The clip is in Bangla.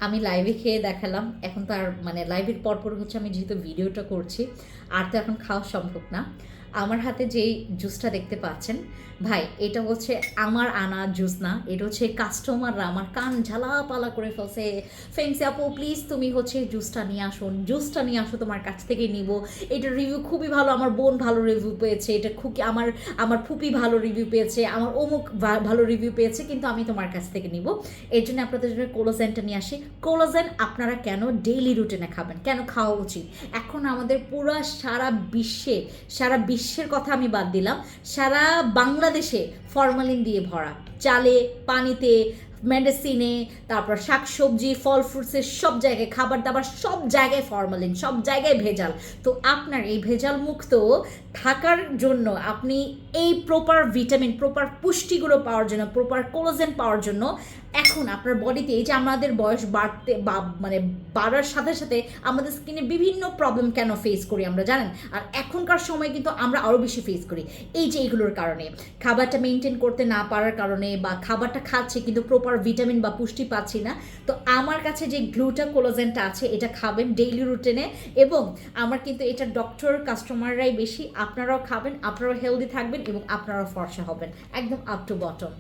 আমি লাইভে খেয়ে দেখালাম, এখন তো আর মানে লাইভের পরপর হচ্ছে আমি যেহেতু ভিডিওটা করছি আর তো এখন খাওয়া সম্ভব না। আমার হাতে যেই জুসটা দেখতে পাচ্ছেন ভাই, এটা হচ্ছে আমার আনা জুস না, এটা হচ্ছে কাস্টমাররা আমার কান ঝালাপালা করে ফেলছে। ফেন্সি আপু প্লিজ তুমি হচ্ছে জুসটা নিয়ে আসুন, জুসটা নিয়ে আসো, তোমার কাছ থেকে নিব। এটার রিভিউ খুবই ভালো, আমার বোন ভালো রিভিউ পেয়েছে, এটা খুব আমার আমার ফুপি ভালো রিভিউ পেয়েছে, আমার অমুক ভালো রিভিউ পেয়েছে, কিন্তু আমি তোমার কাছ থেকে নিব। এর জন্য আপনাদের জন্য কোলোজেনটা নিয়ে আসি। কোলোজেন আপনারা কেন ডেইলি রুটিনে খাবেন, কেন খাওয়া উচিত? এখন আমাদের পুরো সারা বিশ্বের কথা আমি বাদ দিলাম, সারা বাংলাদেশে ফরমালিন দিয়ে ভরা, চালে, পানিতে, মেডিসিনে, তারপর শাকসবজি, ফল ফ্রুটসের সব জায়গায়, খাবার দাবার সব জায়গায় ফরমালিন, সব জায়গায় ভেজাল। তো আপনার এই ভেজাল মুক্ত থাকার জন্য আপনি এই প্রপার ভিটামিন, প্রপার পুষ্টিগুলো পাওয়ার জন্য, প্রপার কোলাজেন পাওয়ার জন্য এখন আপনার বডিতে, এই যে আমাদের বয়স বাড়তে বা মানে বাড়ার সাথে সাথে আমাদের স্কিনে বিভিন্ন প্রবলেম কেন ফেস করি আমরা জানেন? আর এখনকার সময় কিন্তু আমরা আরও বেশি ফেস করি এই যে এইগুলোর কারণে, খাবারটা মেনটেন করতে না পারার কারণে, বা খাবারটা খাচ্ছি কিন্তু প্রপার ভিটামিন বা পুষ্টি পাচ্ছি না। তো আমার কাছে যে গ্লুটা কোলাজেনটা আছে, এটা খাবেন ডেইলি রুটিনে, এবং আমার কিন্তু এটা ডক্টর কাস্টমাররাই বেশি, আপনারাও খাবেন, আপনারাও হেলদি থাকবেন এবং আপনারাও ফর্সা হবেন, একদম আপ টু বটম।